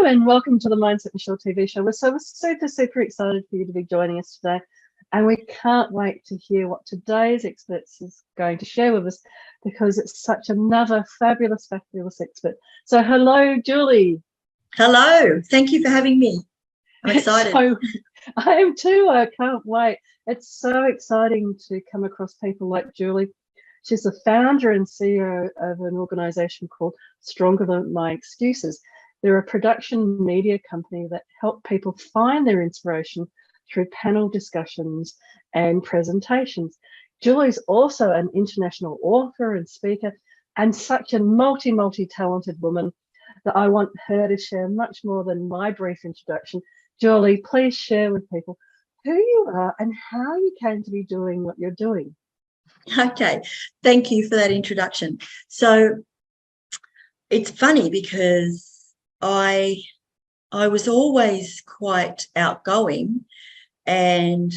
and welcome to the Mindset Michele TV show. We're super excited for you to be joining us today, and we can't wait to hear what today's experts is going to share with us, because it's such another fabulous expert. So hello, Julie. Hello, thank you for having me. I'm excited. I am too. I can't wait. It's so exciting to come across people like Julie. She's the founder and CEO of an organization called Stronger Than My Excuses. They're a production media company that help people find their inspiration through panel discussions and presentations. Julie's also an international author and speaker, and such a multi-talented woman that I want her to share much more than my brief introduction. Julie, please share with people who you are and how you came to be doing what you're doing. Okay, thank you for that introduction. So it's funny because I was always quite outgoing, and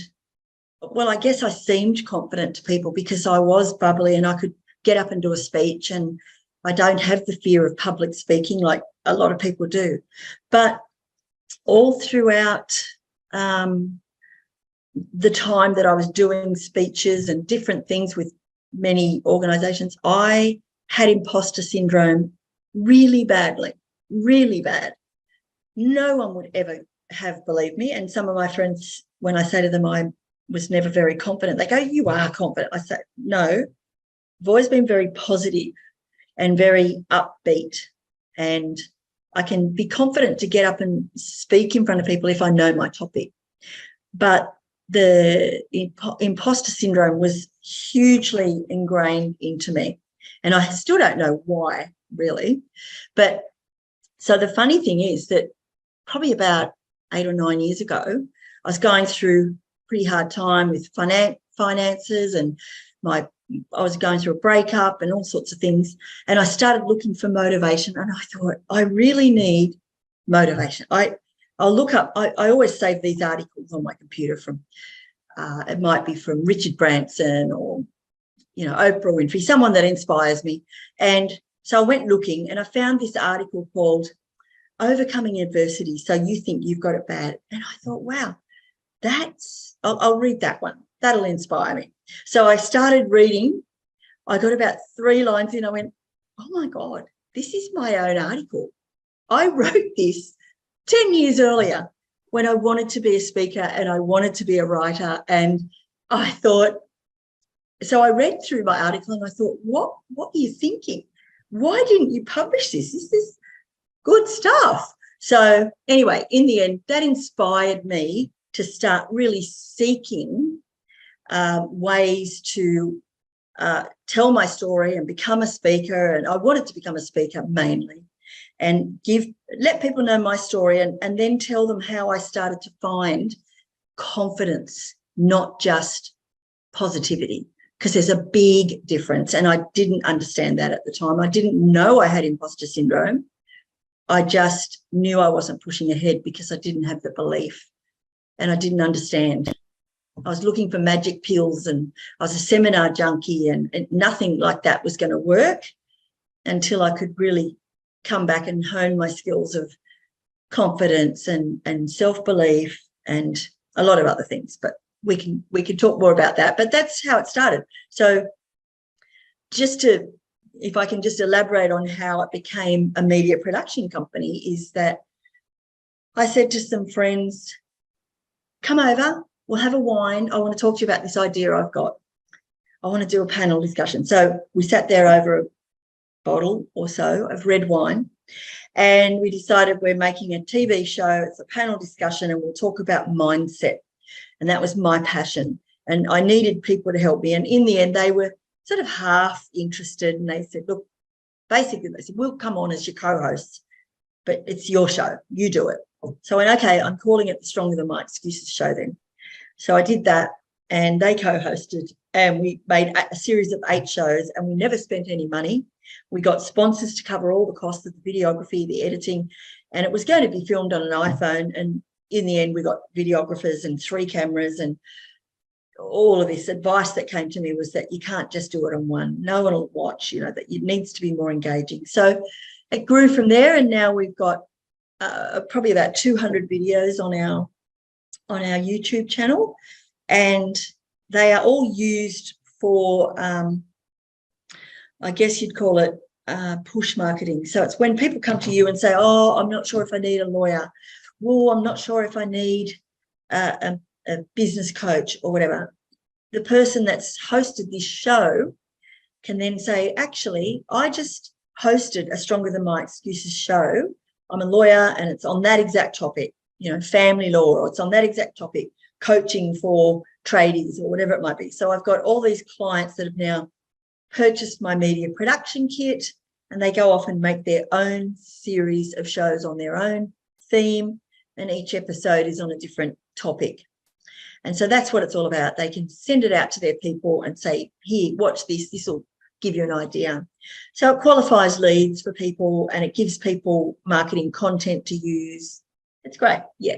well, I guess I seemed confident to people because I was bubbly and I could get up and do a speech, and I don't have the fear of public speaking like a lot of people do. But all throughout the time that I was doing speeches and different things with many organizations, I had imposter syndrome really badly, really bad. No one would ever have believed me. And some of my friends, when I say to them I was never very confident, they go, "You are confident." I say, no, I've always been very positive and very upbeat, and I can be confident to get up and speak in front of people if I know my topic. But the imposter syndrome was hugely ingrained into me, and I still don't know why, really. But so the funny thing is that probably about 8 or 9 years ago, I was going through a pretty hard time with finances, and I was going through a breakup and all sorts of things, and I started looking for motivation, and I thought, I really need motivation. I'll look up, I always save these articles on my computer from, it might be from Richard Branson or, Oprah Winfrey, someone that inspires me. And so I went looking, and I found this article called Overcoming Adversity, So You Think You've Got It Bad. And I thought, wow, I'll read that one. That'll inspire me. So I started reading. I got about 3 lines in. I went, oh my God, this is my own article. I wrote this 10 years earlier when I wanted to be a speaker and I wanted to be a writer. And I thought, so I read through my article and I thought, what were you thinking? Why didn't you publish this? This is good stuff. So anyway, in the end, that inspired me to start really seeking ways to tell my story and become a speaker. And I wanted to become a speaker mainly, and let people know my story, and then tell them how I started to find confidence, not just positivity, because there's a big difference. And I didn't understand that at the time. I didn't know I had imposter syndrome. I just knew I wasn't pushing ahead because I didn't have the belief, and I didn't understand. I was looking for magic pills, and I was a seminar junkie, and nothing like that was going to work until I could really come back and hone my skills of confidence and self-belief and a lot of other things. But we can talk more about that. But that's how it started. So if I can just elaborate on how it became a media production company, is that I said to some friends, come over, we'll have a wine. I want to talk to you about this idea I've got. I want to do a panel discussion. So we sat there over a bottle or so of red wine, and we decided we're making a TV show. It's a panel discussion, and we'll talk about mindset. And that was my passion, and I needed people to help me. And in the end, they were sort of half interested, and they said, look, basically they said, we'll come on as your co-hosts, but it's your show, you do it. So I went, okay, I'm calling it the Stronger Than My Excuses show then. So I did that, and they co-hosted, and we made a series of 8 shows, and we never spent any money. We got sponsors to cover all the costs of the videography, the editing, and it was going to be filmed on an iPhone. And in the end, we got videographers and 3 cameras, and all of this advice that came to me was that you can't just do it on one. No one will watch, that it needs to be more engaging. So it grew from there, and now we've got probably about 200 videos on our YouTube channel, and they are all used for, I guess you'd call it push marketing. So it's when people come to you and say, oh, I'm not sure if I need a lawyer. Well, I'm not sure if I need a business coach or whatever. The person that's hosted this show can then say, actually, I just hosted a Stronger Than My Excuses show. I'm a lawyer and it's on that exact topic, family law, or it's on that exact topic, coaching for tradies or whatever it might be. So I've got all these clients that have now purchased my media production kit, and they go off and make their own series of shows on their own theme, and each episode is on a different topic. And so that's what it's all about. They can send it out to their people and say, here, watch this. This will give you an idea. So it qualifies leads for people, and it gives people marketing content to use. It's great. Yeah.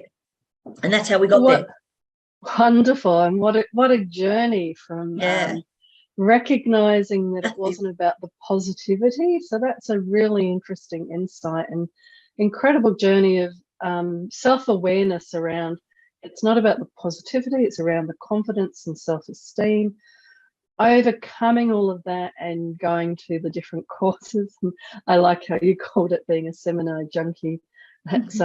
And that's how we got there. Wonderful. And what a journey from recognizing that it wasn't about the positivity. So that's a really interesting insight and incredible journey of self-awareness around. It's not about the positivity, it's around the confidence and self-esteem, overcoming all of that and going to the different courses. And I like how you called it being a seminar junkie. That's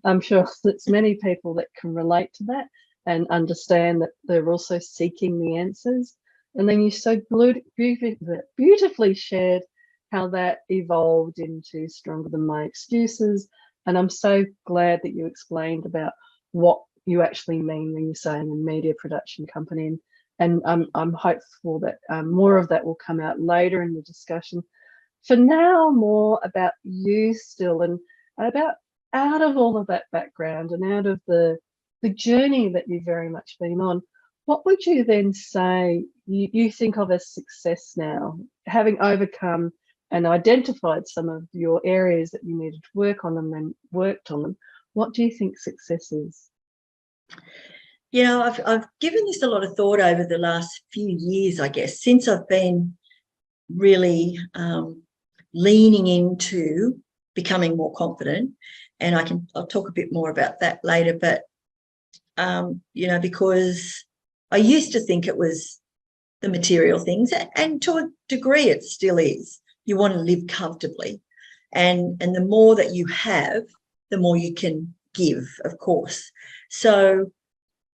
I'm sure there's many people that can relate to that and understand that they're also seeking the answers. And then you so beautifully shared how that evolved into Stronger Than My Excuses. And I'm so glad that you explained about what you actually mean when you're saying a media production company. And I'm hopeful that more of that will come out later in the discussion. For now, more about you still, and about out of all of that background and out of the journey that you've very much been on, what would you then say you think of as success now, having overcome and identified some of your areas that you needed to work on them and worked on them? What do you think success is? I've given this a lot of thought over the last few years, I guess, since I've been really leaning into becoming more confident. And I'll talk a bit more about that later. But, because I used to think it was the material things, and to a degree it still is. You want to live comfortably. And the more that you have, the more you can give, of course. So,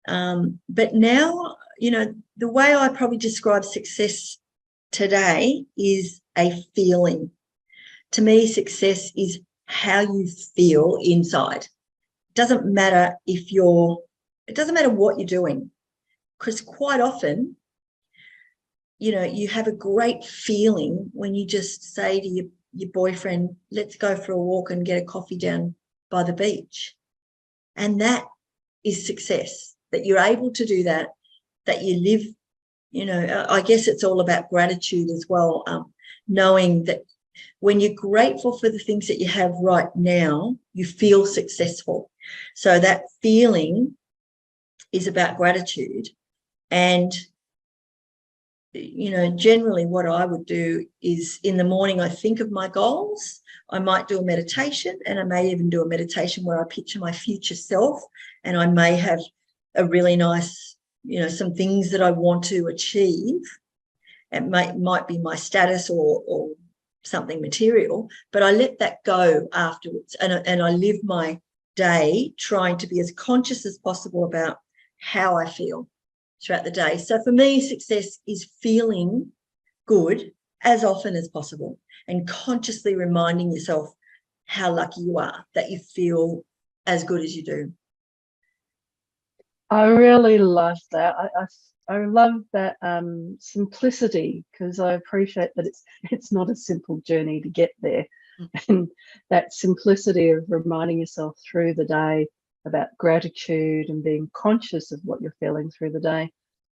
but now, the way I probably describe success today is a feeling. To me, success is how you feel inside. It doesn't matter what you're doing, because quite often, you have a great feeling when you just say to your boyfriend, let's go for a walk and get a coffee down by the beach. And that is success, that you're able to do that, that you live, I guess it's all about gratitude as well, knowing that when you're grateful for the things that you have right now, you feel successful. So that feeling is about gratitude. And, generally what I would do is in the morning, I think of my goals. I might do a meditation, and I may even do a meditation where I picture my future self, and I may have a really nice, some things that I want to achieve. It might be my status or something material, but I let that go afterwards. And I live my day trying to be as conscious as possible about how I feel throughout the day. So for me, success is feeling good as often as possible and consciously reminding yourself how lucky you are that you feel as good as you do. I really love that. I love that simplicity, because I appreciate that it's not a simple journey to get there. And that simplicity of reminding yourself through the day about gratitude and being conscious of what you're feeling through the day.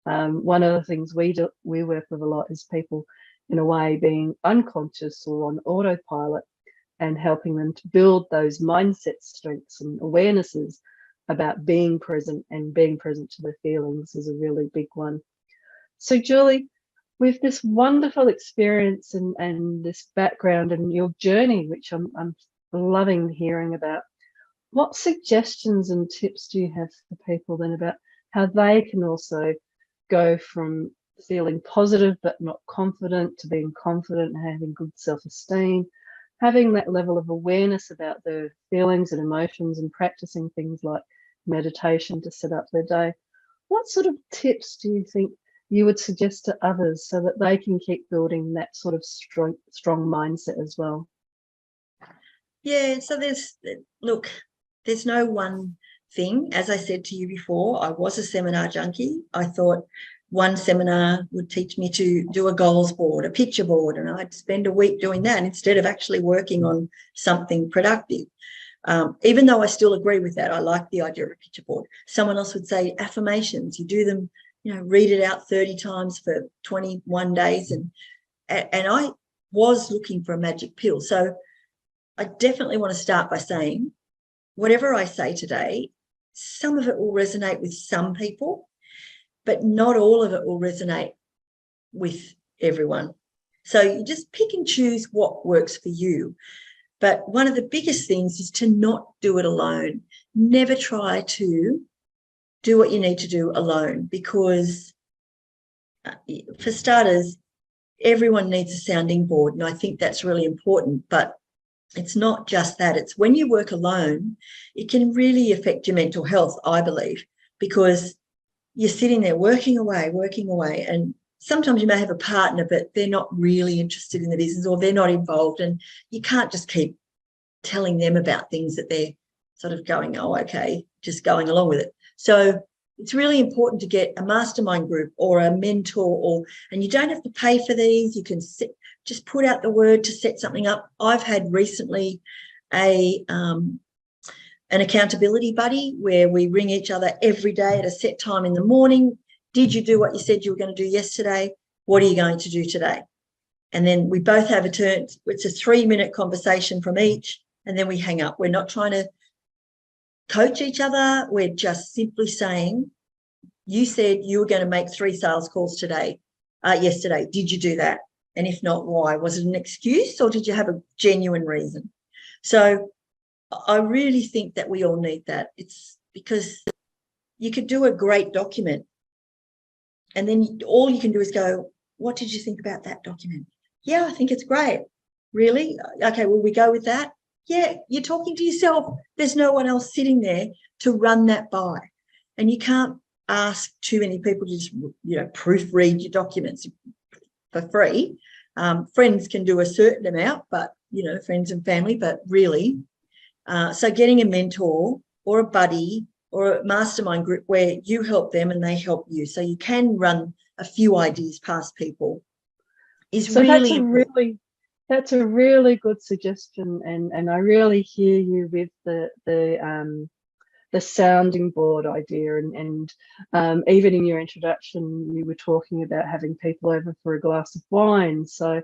One of the things we work with a lot is people, in a way, being unconscious or on autopilot, and helping them to build those mindset strengths and awarenesses about being present, and being present to their feelings is a really big one. So Julie, with this wonderful experience and this background and your journey, which I'm loving hearing about. What suggestions and tips do you have for people then about how they can also go from feeling positive but not confident to being confident and having good self-esteem, having that level of awareness about their feelings and emotions and practicing things like meditation to set up their day? What sort of tips do you think you would suggest to others so that they can keep building that sort of strong mindset as well? Yeah, so there's no one thing. As I said to you before, I was a seminar junkie. I thought one seminar would teach me to do a goals board, a picture board, and I'd spend a week doing that instead of actually working on something productive. Even though I still agree with that, I like the idea of a picture board. Someone else would say affirmations. You do them, read it out 30 times for 21 days. And I was looking for a magic pill. So I definitely want to start by saying, whatever I say today, some of it will resonate with some people, but not all of it will resonate with everyone. So you just pick and choose what works for you. But one of the biggest things is to not do it alone. Never try to do what you need to do alone, because for starters, everyone needs a sounding board. And I think that's really important. But it's not just that. It's when you work alone, it can really affect your mental health, I believe, because you're sitting there working away. And sometimes you may have a partner, but they're not really interested in the business or they're not involved. And you can't just keep telling them about things that they're sort of going, oh, okay, just going along with it. So it's really important to get a mastermind group or a mentor, and you don't have to pay for these. You can just put out the word to set something up. I've had recently an accountability buddy where we ring each other every day at a set time in the morning. Did you do what you said you were going to do yesterday? What are you going to do today? And then we both have a turn. It's a 3-minute conversation from each, and then we hang up. We're not trying to coach each other. We're just simply saying, you said you were going to make 3 sales calls yesterday. Did you do that? And if not, why? Was it an excuse or did you have a genuine reason? So I really think that we all need that. It's because you could do a great document and then all you can do is go, what did you think about that document? Yeah, I think it's great. Really? Okay, will we go with that? Yeah, you're talking to yourself. There's no one else sitting there to run that by. And you can't ask too many people to just, proofread your documents for free. Friends can do a certain amount, but, friends and family, but really. So getting a mentor or a buddy or a mastermind group where you help them and they help you, so you can run a few ideas past people, is so really that's a really good suggestion, and I really hear you with the sounding board idea, and even in your introduction you were talking about having people over for a glass of wine. So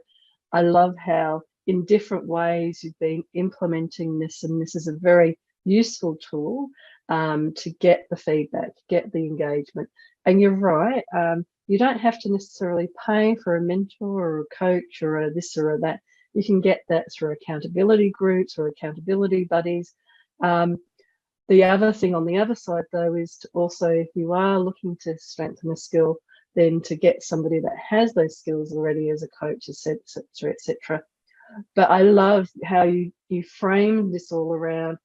I love how in different ways you've been implementing this, and this is a very useful tool to get the feedback, get the engagement. And you're right, you don't have to necessarily pay for a mentor or a coach or a this or a that. You can get that through accountability groups or accountability buddies. The other thing on the other side, though, is to also, if you are looking to strengthen a skill, then to get somebody that has those skills already as a coach, etc., etc. But I love how you framed this all around.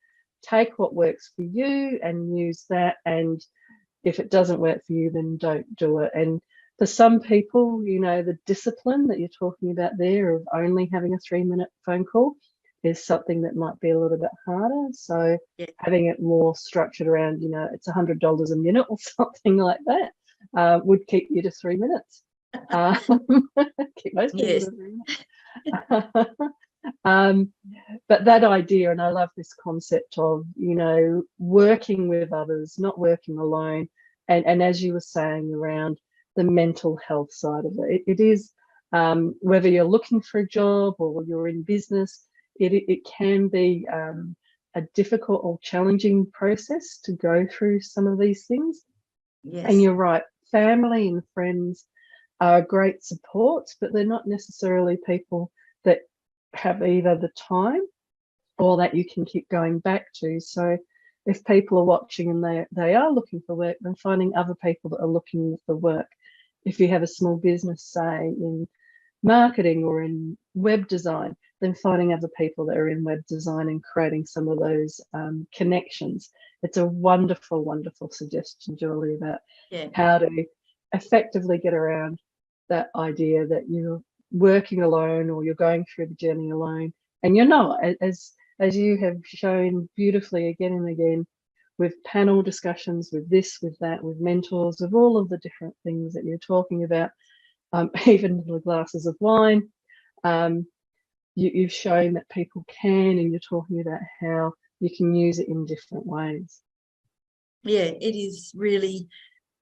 Take what works for you and use that. And if it doesn't work for you, then don't do it. And for some people, the discipline that you're talking about there of only having a 3-minute phone call is something that might be a little bit harder. So having it more structured around, it's $100 a minute or something like that would keep you to 3 minutes. Keep most people to 3 minutes. But that idea, and I love this concept of, working with others, not working alone. And as you were saying around the mental health side of it, it is whether you're looking for a job or you're in business, it can be a difficult or challenging process to go through some of these things. Yes. And you're right, family and friends are great supports, but they're not necessarily people that have either the time or that you can keep going back to. So if people are watching and they are looking for work, then finding other people that are looking for work. If you have a small business, say in marketing or in web design, then finding other people that are in web design and creating some of those connections. It's a wonderful, wonderful suggestion, Julie, about how to effectively get around that idea that you're working alone or you're going through the journey alone. And you're not, as you have shown beautifully again and again, with panel discussions, with this, with that, with mentors, of all of the different things that you're talking about, even the glasses of wine. You've shown that people can, and you're talking about how you can use it in different ways. Yeah, it is really,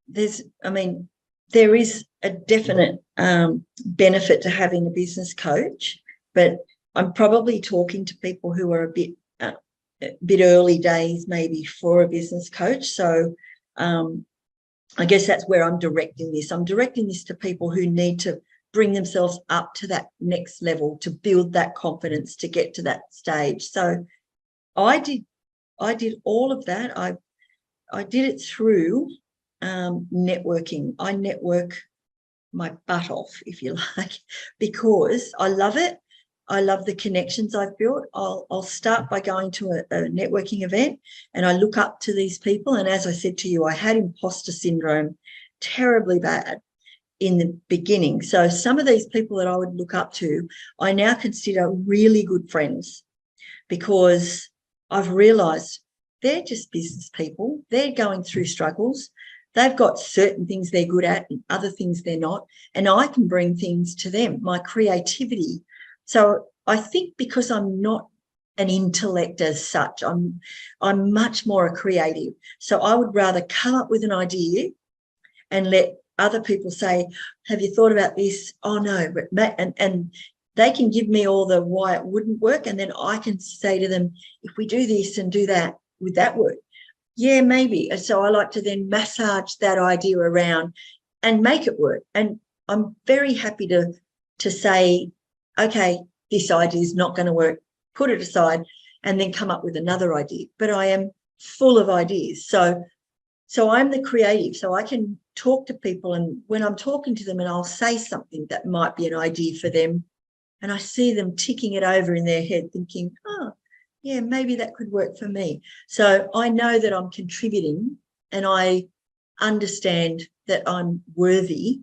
there is a definite benefit to having a business coach, but I'm probably talking to people who are a bit early days maybe for a business coach. So I guess that's where I'm directing this. I'm directing this to people who need to bring themselves up to that next level, to build that confidence, to get to that stage. So I did all of that. I did it through networking. I network my butt off, if you like, because I love it. I love the connections I've built. I'll start by going to a networking event, and I look up to these people. And as I said to you, I had imposter syndrome terribly bad in the beginning. So some of these people that I would look up to, I now consider really good friends, because I've realised they're just business people. They're going through struggles. They've got certain things they're good at and other things they're not. And I can bring things to them, my creativity. So I think because I'm not an intellect as such, I'm much more a creative. So I would rather come up with an idea and let other people say, have you thought about this? Oh, no. And they can give me all the why it wouldn't work. And then I can say to them, if we do this and do that, would that work? Yeah, maybe. And so I like to then massage that idea around and make it work. And I'm very happy to say, okay, this idea is not going to work, put it aside, and then come up with another idea. But I am full of ideas. So I'm the creative. So I can talk to people, and when I'm talking to them and I'll say something that might be an idea for them, and I see them ticking it over in their head thinking, oh, yeah, maybe that could work for me. So I know that I'm contributing, and I understand that I'm worthy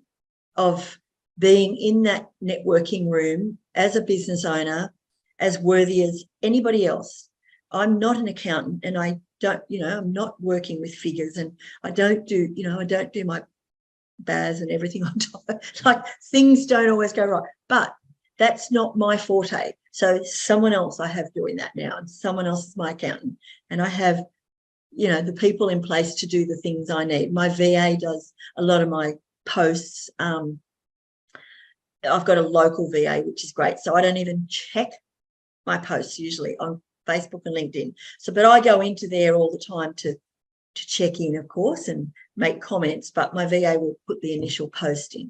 of being in that networking room as a business owner, as worthy as anybody else. I'm not an accountant, and I don't, I'm not working with figures, and I don't do my BAS and everything on top. Like, things don't always go right, but that's not my forte. So someone else I have doing that now, and someone else is my accountant, and I have, the people in place to do the things I need. My VA does a lot of my posts. I've got a local VA, which is great. So I don't even check my posts usually on Facebook and LinkedIn. So, but I go into there all the time to check in, of course, and make comments, but my VA will put the initial post in.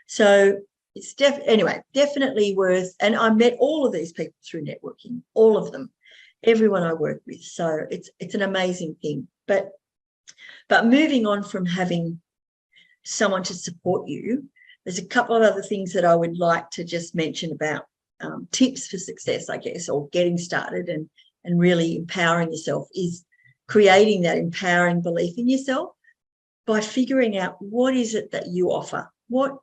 So it's definitely worth, and I met all of these people through networking, all of them, everyone I work with. So it's an amazing thing. But moving on from having someone to support you, there's a couple of other things that I would like to just mention about tips for success, I guess, or getting started and really empowering yourself, is creating that empowering belief in yourself by figuring out what is it that you offer. What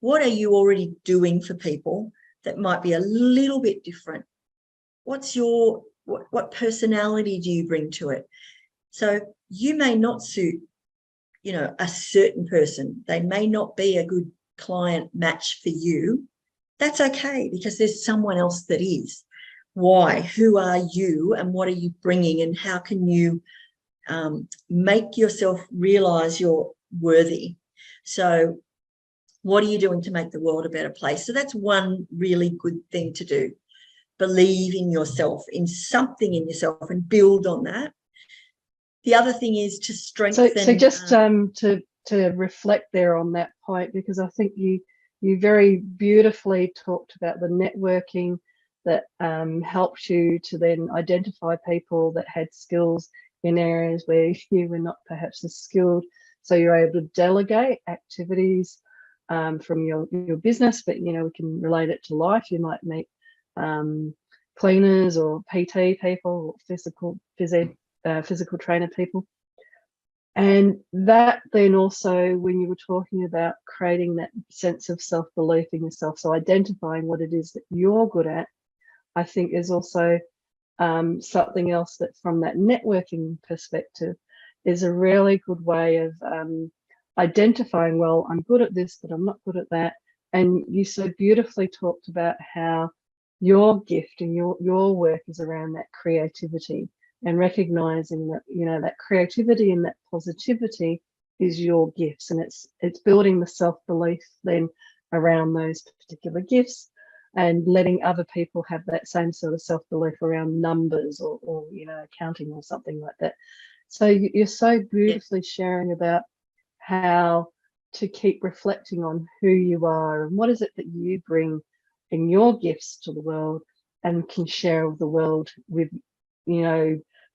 are you already doing for people that might be a little bit different? What's what personality do you bring to it? So you may not suit, a certain person. They may not be a good client match for you. That's okay, because there's someone else that is. Why? Who are you, and what are you bringing, and how can you make yourself realize you're worthy? So what are you doing to make the world a better place? So that's one really good thing to do. Believe in yourself, in something in yourself, and build on that. The other thing is to strengthen. So just to reflect there on that point, because I think you very beautifully talked about the networking, that helped you to then identify people that had skills in areas where you were not perhaps as skilled. So you're able to delegate activities from your business, but we can relate it to life. You might meet cleaners or PT people, or physical trainer people. And that then also, when you were talking about creating that sense of self-belief in yourself, so identifying what it is that you're good at, I think is also something else that from that networking perspective is a really good way of identifying, well, I'm good at this, but I'm not good at that. And you so beautifully talked about how your gift and your work is around that creativity, and recognizing that that creativity and that positivity is your gifts, and it's building the self-belief then around those particular gifts, and letting other people have that same sort of self-belief around numbers or accounting or something like that. So you're so beautifully sharing about how to keep reflecting on who you are and what is it that you bring in your gifts to the world, and can share with the world with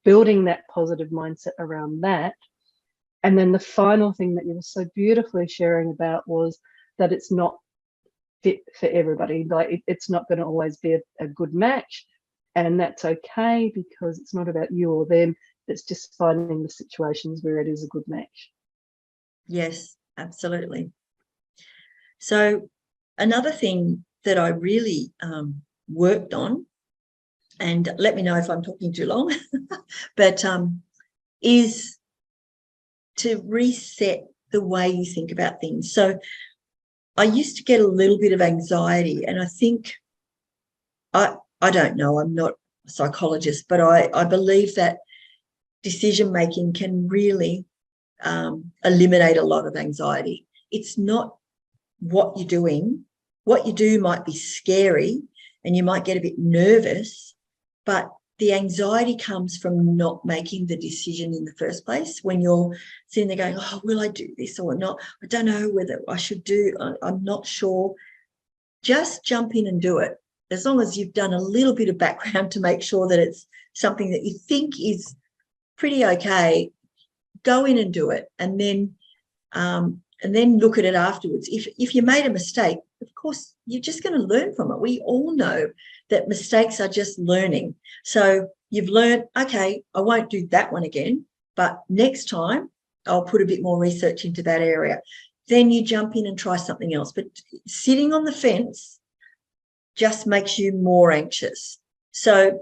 building that positive mindset around that. And then the final thing that you were so beautifully sharing about was that it's not fit for everybody. Like it's not going to always be a good match, and that's okay, because it's not about you or them. It's just finding the situations where it is a good match. Yes, absolutely. So another thing that I really worked on, and let me know if I'm talking too long, but is to reset the way you think about things. So I used to get a little bit of anxiety, and I think, I don't know, I'm not a psychologist, but I believe that decision-making can really eliminate a lot of anxiety. It's not what you're doing. What you do might be scary and you might get a bit nervous, but the anxiety comes from not making the decision in the first place. When you're sitting there going, oh, will I do this or not? I don't know whether I should do, I'm not sure. Just jump in and do it. As long as you've done a little bit of background to make sure that it's something that you think is pretty okay, go in and do it. And then look at it afterwards. If you made a mistake, of course, you're just going to learn from it. We all know that mistakes are just learning. So you've learned, okay, I won't do that one again, but next time I'll put a bit more research into that area. Then you jump in and try something else. But sitting on the fence just makes you more anxious. So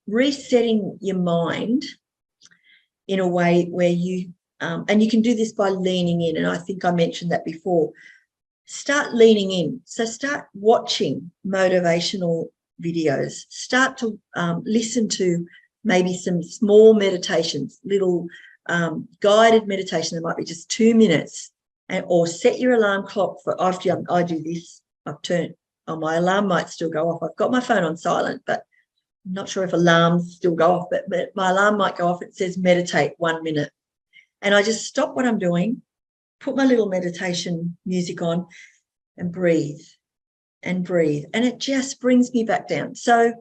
resetting your mind in a way where you, and you can do this by leaning in, and I think I mentioned that before. Start leaning in. So start watching motivational videos. Start to listen to maybe some small meditations, little guided meditation that might be just 2 minutes, or set your alarm clock for, I do this, I've turned, my alarm might still go off. I've got my phone on silent, but I'm not sure if alarms still go off, but my alarm might go off. It says meditate 1 minute. And I just stop what I'm doing, put my little meditation music on, and breathe and breathe. And it just brings me back down. So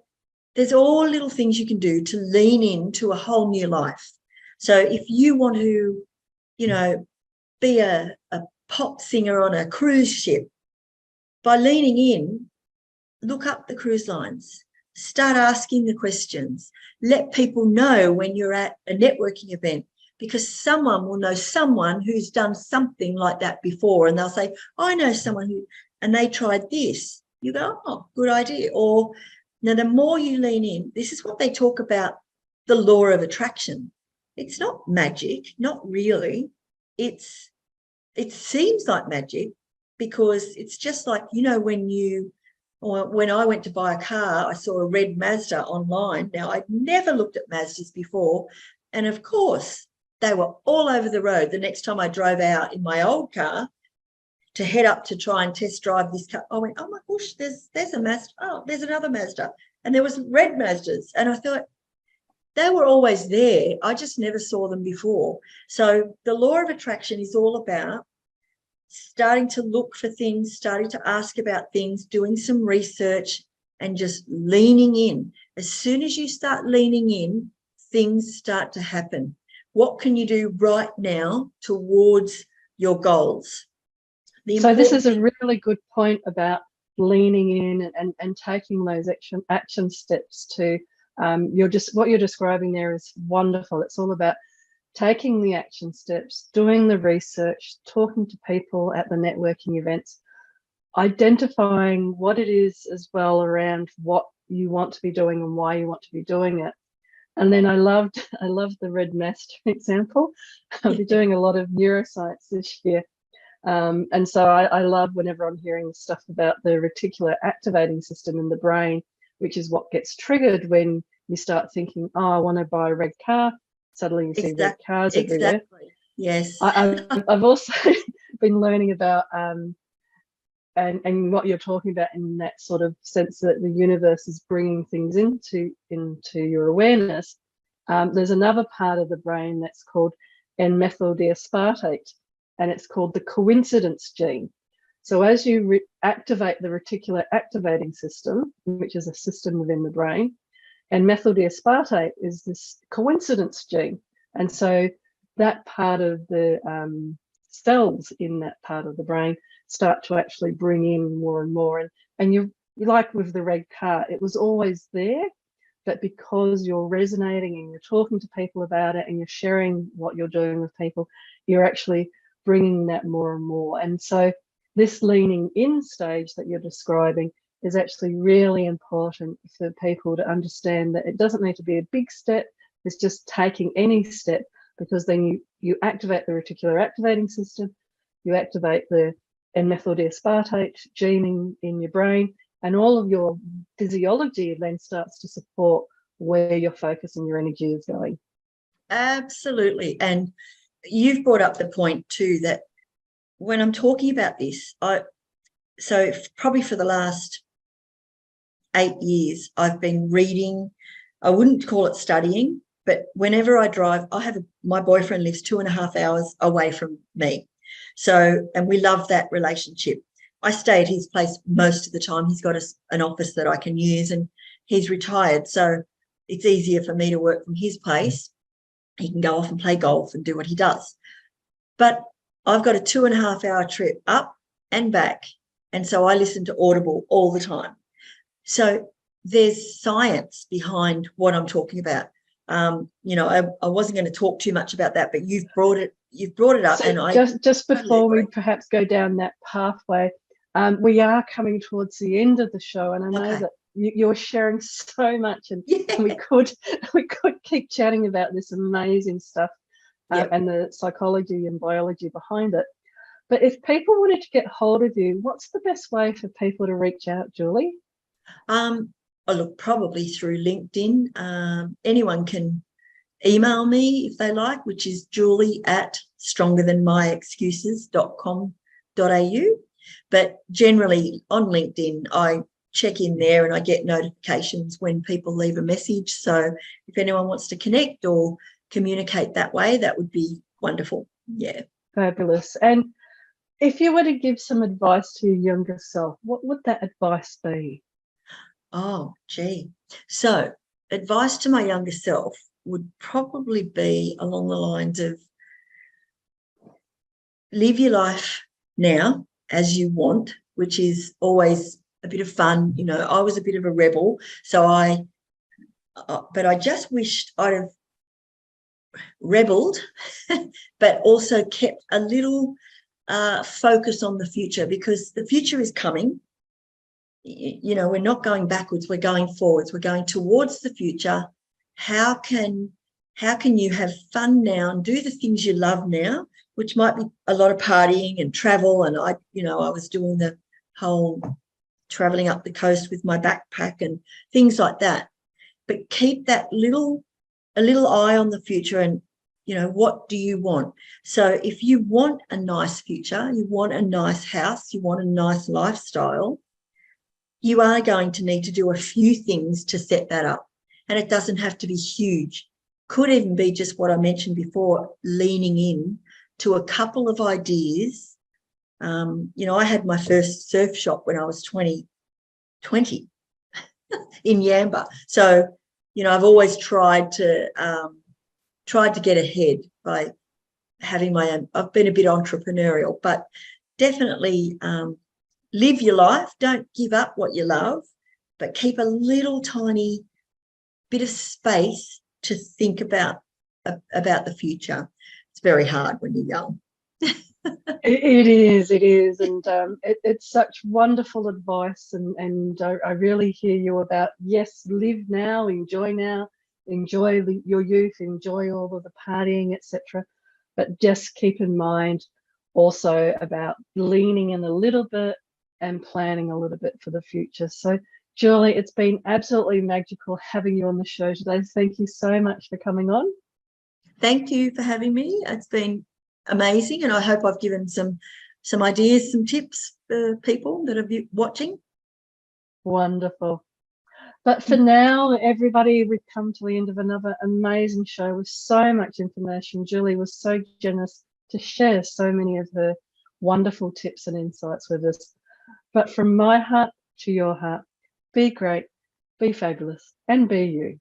there's all little things you can do to lean into a whole new life. So if you want to, be a pop singer on a cruise ship, by leaning in, look up the cruise lines. Start asking the questions. Let people know when you're at a networking event, because someone will know someone who's done something like that before, and they'll say, I know someone who, and they tried this. You go, oh, good idea. Or now the more you lean in, this is what they talk about, the law of attraction. It's not magic, not really. It seems like magic, because it's just like, when I went to buy a car, I saw a red Mazda online. Now, I'd never looked at Mazdas before. And of course, they were all over the road. The next time I drove out in my old car to head up to try and test drive this car, I went, oh my gosh, there's a Mazda. Oh, there's another Mazda. And there was red Mazdas. And I thought, they were always there. I just never saw them before. So the law of attraction is all about starting to look for things, starting to ask about things, doing some research, and just leaning in. As soon as you start leaning in, things start to happen. What can you do right now towards your goals? So this is a really good point about leaning in and taking those action steps to what you're describing there is wonderful. It's all about taking the action steps, doing the research, talking to people at the networking events, identifying what it is as well around what you want to be doing and why you want to be doing it. And then I loved the red master example. I'll be doing a lot of neuroscience this year. And so I love whenever I'm hearing stuff about the reticular activating system in the brain, which is what gets triggered when you start thinking, oh, I want to buy a red car. Suddenly you see red cars everywhere. Yes. I've also been learning about and what you're talking about in that sort of sense that the universe is bringing things into your awareness. There's another part of the brain that's called N-methyl-D-aspartate, and it's called the coincidence gene. So as you activate the reticular activating system, which is a system within the brain, and methyl-D-aspartate is this coincidence gene. And so that part of the cells in that part of the brain start to actually bring in more and more. And you like with the red car, it was always there, but because you're resonating and you're talking to people about it and you're sharing what you're doing with people, you're actually bringing that more and more. And so this leaning in stage that you're describing is actually really important for people to understand that it doesn't need to be a big step. It's just taking any step, because then you activate the reticular activating system, you activate the N-methyl-D-aspartate gene in your brain, and all of your physiology then starts to support where your focus and your energy is going. Absolutely. And you've brought up the point too that when I'm talking about this, so probably for the last 8 years, I've been reading. I wouldn't call it studying, but whenever I drive, my boyfriend lives 2.5 hours away from me. So, and we love that relationship. I stay at his place most of the time. He's got an office that I can use, and he's retired. So it's easier for me to work from his place. He can go off and play golf and do what he does. But I've got a 2.5 hour trip up and back. And so I listen to Audible all the time. So there's science behind what I'm talking about. I wasn't going to talk too much about that, but you've brought it up. So and just before we perhaps go down that pathway, we are coming towards the end of the show, and I know that you're sharing so much, and we could keep chatting about this amazing stuff and the psychology and biology behind it. But if people wanted to get hold of you, what's the best way for people to reach out, Julie? Look, probably through LinkedIn. Anyone can email me if they like, which is julie@strongerthanmyexcuses.com.au. But generally on LinkedIn, I check in there and I get notifications when people leave a message. So if anyone wants to connect or communicate that way, that would be wonderful. Yeah. Fabulous. And if you were to give some advice to your younger self, what would that advice be? Oh, gee. So advice to my younger self would probably be along the lines of live your life now as you want, which is always a bit of fun. I was a bit of a rebel, but I just wished I'd have rebelled, but also kept a little focus on the future, because the future is coming. We're not going backwards, we're going forwards, we're going towards the future. How can you have fun now and do the things you love now, which might be a lot of partying and travel. And I was doing the whole traveling up the coast with my backpack and things like that. But keep that a little eye on the future, and what do you want? So if you want a nice future, you want a nice house, you want a nice lifestyle, you are going to need to do a few things to set that up. And it doesn't have to be huge. Could even be just what I mentioned before, leaning in to a couple of ideas. I had my first surf shop when I was 20. in Yamba. So, I've always tried to get ahead by having my own. I've been a bit entrepreneurial, but definitely live your life. Don't give up what you love, but keep a little tiny bit of space to think about the future. It's very hard when you're young. It is, and it's such wonderful advice, and I really hear you about, yes, live now, enjoy your youth, enjoy all of the partying, etc. But just keep in mind also about leaning in a little bit and planning a little bit for the future. So, Julie, it's been absolutely magical having you on the show today. Thank you so much for coming on. Thank you for having me. It's been amazing, and I hope I've given some ideas, some tips for people that are watching. Wonderful. But for now, everybody, we've come to the end of another amazing show with so much information. Julie was so generous to share so many of her wonderful tips and insights with us. But from my heart to your heart, be great, be fabulous, and be you.